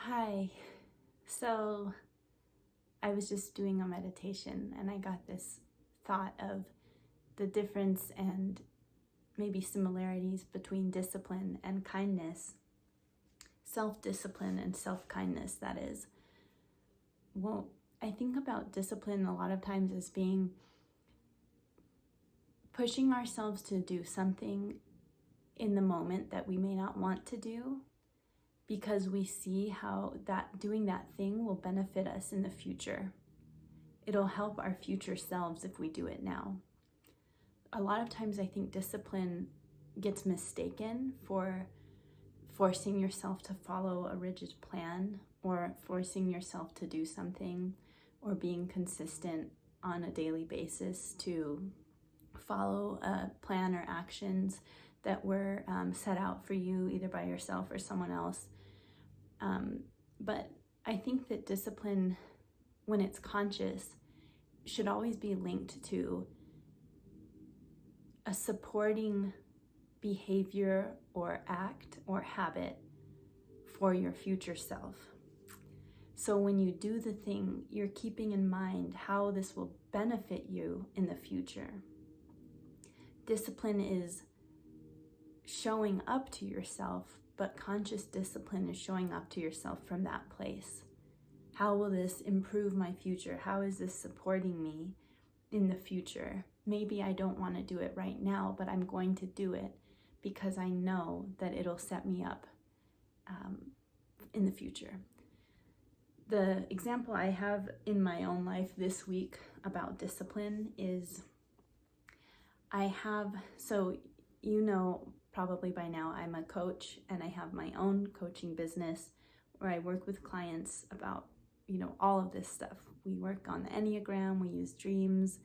Hi. So I was just doing a meditation and I got this thought of the difference and maybe similarities between discipline and kindness, self-discipline and self-kindness, that is. Well, I think about discipline a lot of times as being pushing ourselves to do something in the moment that we may not want to do, because we see how doing that thing will benefit us in the future. It'll help our future selves if we do it now. A lot of times I think discipline gets mistaken for forcing yourself to follow a rigid plan or forcing yourself to do something or being consistent on a daily basis to follow a plan or actions that were set out for you either by yourself or someone else. But I think that discipline, when it's conscious, should always be linked to a supporting behavior or act or habit for your future self. So when you do the thing, you're keeping in mind how this will benefit you in the future. Discipline is showing up to yourself, but conscious discipline is showing up to yourself from that place. How will this improve my future? How is this supporting me in the future? Maybe I don't want to do it right now, but I'm going to do it because I know that it'll set me up in the future. The example I have in my own life this week about discipline is probably by now I'm a coach and I have my own coaching business where I work with clients about, all of this stuff. We work on the Enneagram, we use dreams,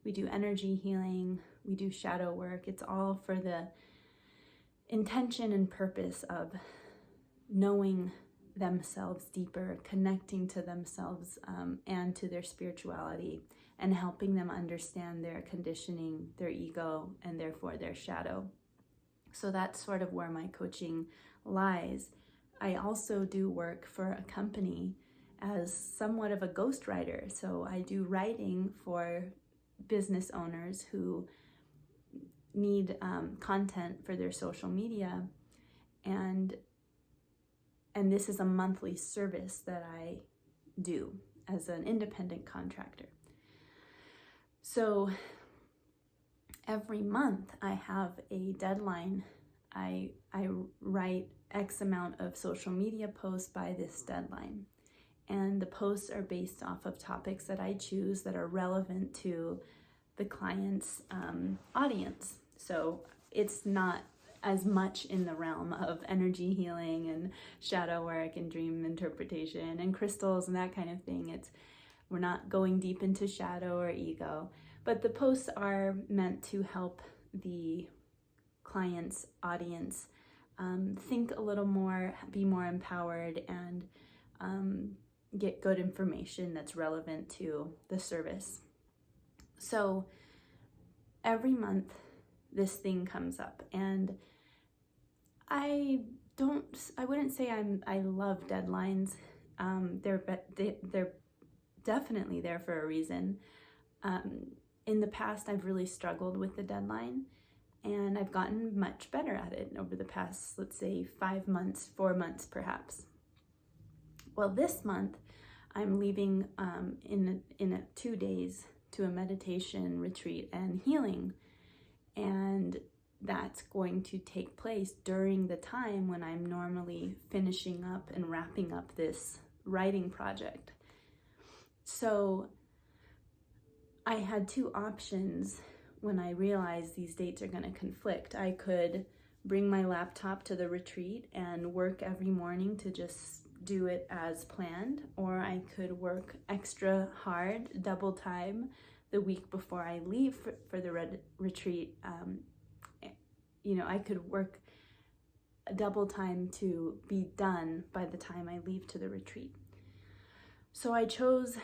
we do energy healing, we do shadow work. It's all for the intention and purpose of knowing themselves deeper, connecting to themselves and to their spirituality, and helping them understand their conditioning, their ego, and therefore their shadow. So that's sort of where my coaching lies. I also do work for a company as somewhat of a ghostwriter. So I do writing for business owners who need content for their social media. And this is a monthly service that I do as an independent contractor. So every month I have a deadline. I write X amount of social media posts by this deadline. And the posts are based off of topics that I choose that are relevant to the client's audience. So it's not as much in the realm of energy healing and shadow work and dream interpretation and crystals and that kind of thing. We're not going deep into shadow or ego, but the posts are meant to help the client's audience think a little more, be more empowered, and get good information that's relevant to the service. So every month this thing comes up, and I wouldn't say I love deadlines. They're definitely there for a reason. In the past, I've really struggled with the deadline, and I've gotten much better at it over the past, let's say, 5 months, 4 months perhaps. Well, this month I'm leaving in 2 days to a meditation retreat and healing, and that's going to take place during the time when I'm normally finishing up and wrapping up this writing project. So I had two options when I realized these dates are going to conflict. I could bring my laptop to the retreat and work every morning to just do it as planned, or I could work extra hard, double time, the week before I leave for the retreat. I could work a double time to be done by the time I leave to the retreat. So I chose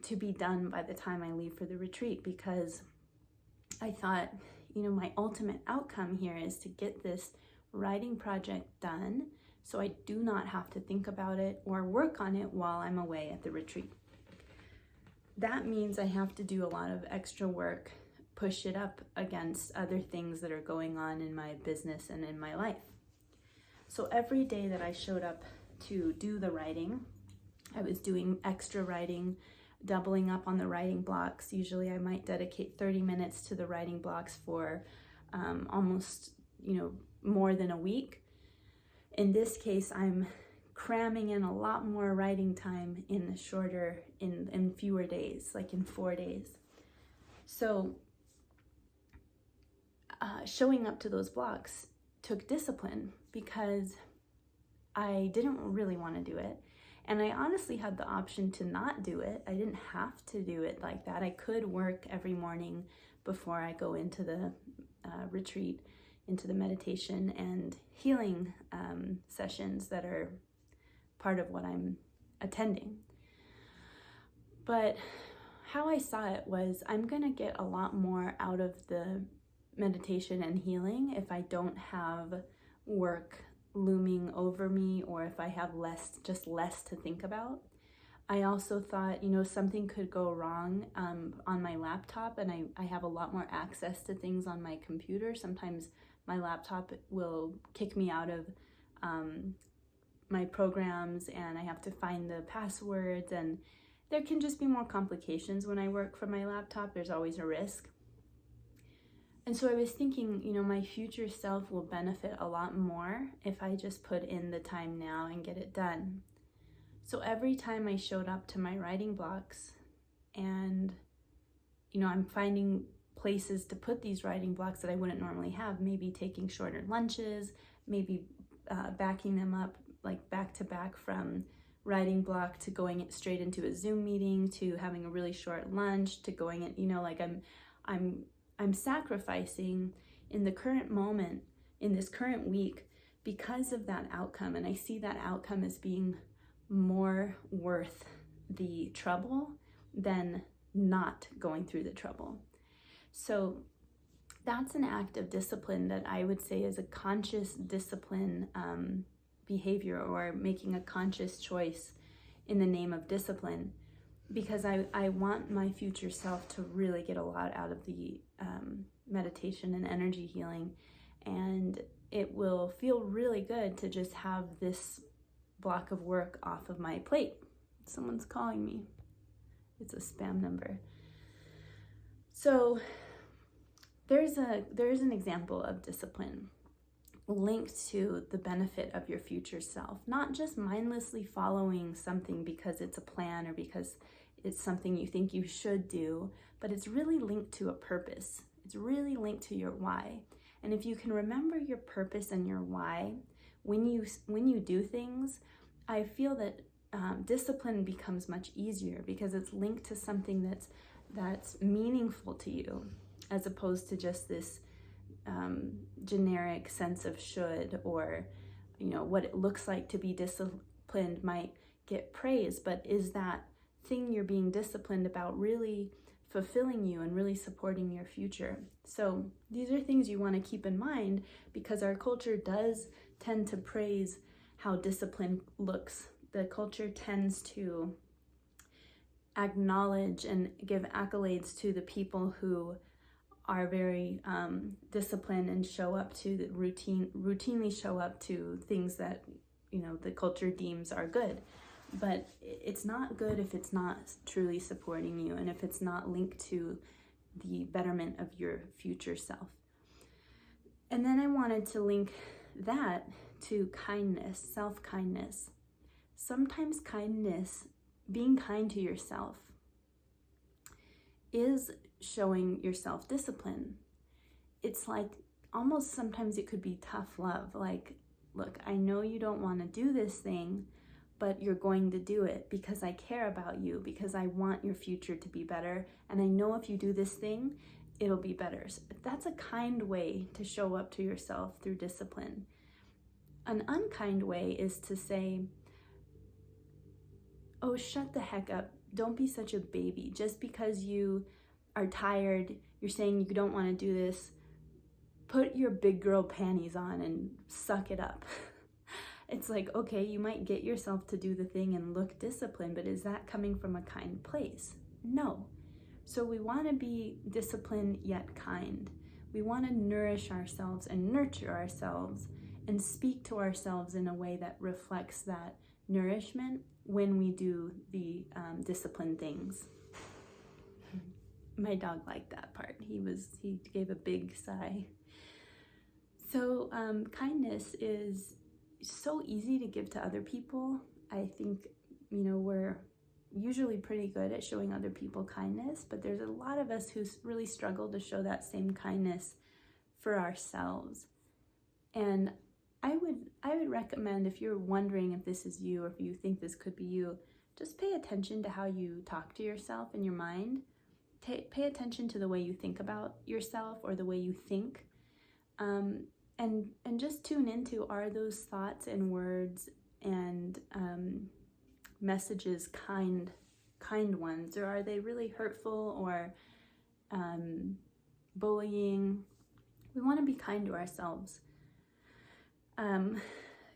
to be done by the time I leave for the retreat because I thought, my ultimate outcome here is to get this writing project done, so I do not have to think about it or work on it while I'm away at the retreat. That means I have to do a lot of extra work, push it up against other things that are going on in my business and in my life. So every day that I showed up to do the writing, I was doing extra writing, doubling up on the writing blocks. Usually I might dedicate 30 minutes to the writing blocks for almost, more than a week. In this case, I'm cramming in a lot more writing time in fewer days, like in 4 days. So showing up to those blocks took discipline because I didn't really want to do it. And I honestly had the option to not do it. I didn't have to do it like that. I could work every morning before I go into the retreat, into the meditation and healing sessions that are part of what I'm attending. But how I saw it was I'm going to get a lot more out of the meditation and healing if I don't have work looming over me, or if I have less to think about. I also thought, something could go wrong on my laptop, and I have a lot more access to things on my computer. Sometimes my laptop will kick me out of my programs, and I have to find the passwords, and there can just be more complications when I work from my laptop. There's always a risk. And so I was thinking, my future self will benefit a lot more if I just put in the time now and get it done. So every time I showed up to my writing blocks and, I'm finding places to put these writing blocks that I wouldn't normally have, maybe taking shorter lunches, maybe backing them up like back to back from writing block to going straight into a Zoom meeting to having a really short lunch to going in, I'm sacrificing in the current moment, in this current week, because of that outcome. And I see that outcome as being more worth the trouble than not going through the trouble. So that's an act of discipline that I would say is a conscious discipline behavior, or making a conscious choice in the name of discipline, because I want my future self to really get a lot out of the meditation and energy healing, and it will feel really good to just have this block of work off of my plate. Someone's calling me. It's a spam number. So there's an example of discipline linked to the benefit of your future self, not just mindlessly following something because it's a plan or because it's something you think you should do, but it's really linked to a purpose. It's really linked to your why. And if you can remember your purpose and your why, when you do things, I feel that discipline becomes much easier because it's linked to something that's meaningful to you, as opposed to just this generic sense of should, or what it looks like to be disciplined might get praise, but is that thing you're being disciplined about really fulfilling you and really supporting your future? So these are things you want to keep in mind, because our culture does tend to praise how discipline looks. The culture tends to acknowledge and give accolades to the people who are very disciplined and show up to the routinely show up to things that the culture deems are good. But it's not good if it's not truly supporting you, and if it's not linked to the betterment of your future self. And then I wanted to link that to kindness, self-kindness. Sometimes kindness, being kind to yourself, is showing yourself discipline. It's like almost sometimes it could be tough love. Like, look, I know you don't want to do this thing, but you're going to do it because I care about you, because I want your future to be better. And I know if you do this thing, it'll be better. So that's a kind way to show up to yourself through discipline. An unkind way is to say, oh, shut the heck up. Don't be such a baby. Just because you are tired, you're saying you don't want to do this, put your big girl panties on and suck it up. It's like, okay, you might get yourself to do the thing and look disciplined, but is that coming from a kind place? No. So we want to be disciplined yet kind. We want to nourish ourselves and nurture ourselves and speak to ourselves in a way that reflects that nourishment when we do the disciplined things. My dog liked that part. He gave a big sigh. So kindness is so easy to give to other people. I think, we're usually pretty good at showing other people kindness, but there's a lot of us who really struggle to show that same kindness for ourselves. And I would recommend, if you're wondering if this is you or if you think this could be you, just pay attention to how you talk to yourself in your mind. Pay attention to the way you think about yourself or the way you think. And just tune into, are those thoughts and words and messages kind ones, or are they really hurtful or bullying? We want to be kind to ourselves.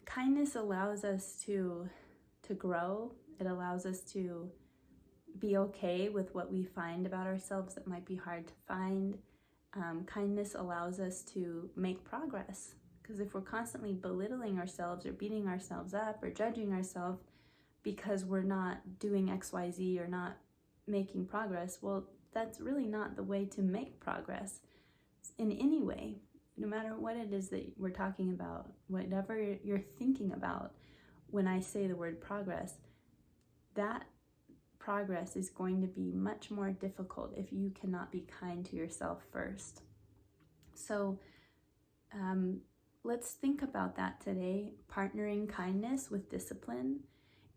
Kindness allows us to grow. It allows us to be okay with what we find about ourselves that might be hard to find. Kindness allows us to make progress, because if we're constantly belittling ourselves or beating ourselves up or judging ourselves because we're not doing XYZ or not making progress, well, that's really not the way to make progress in any way. No matter what it is that we're talking about, whatever you're thinking about when I say the word progress, that progress is going to be much more difficult if you cannot be kind to yourself first. So let's think about that today, partnering kindness with discipline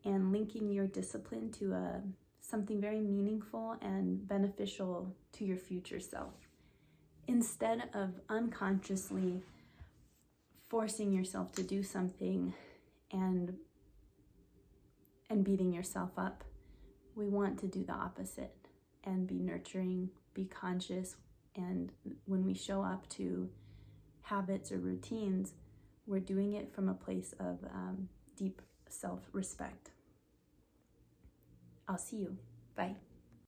and linking your discipline to something very meaningful and beneficial to your future self, instead of unconsciously forcing yourself to do something and beating yourself up. We want to do the opposite and be nurturing, be conscious, and when we show up to habits or routines, we're doing it from a place of deep self-respect. I'll see you. Bye.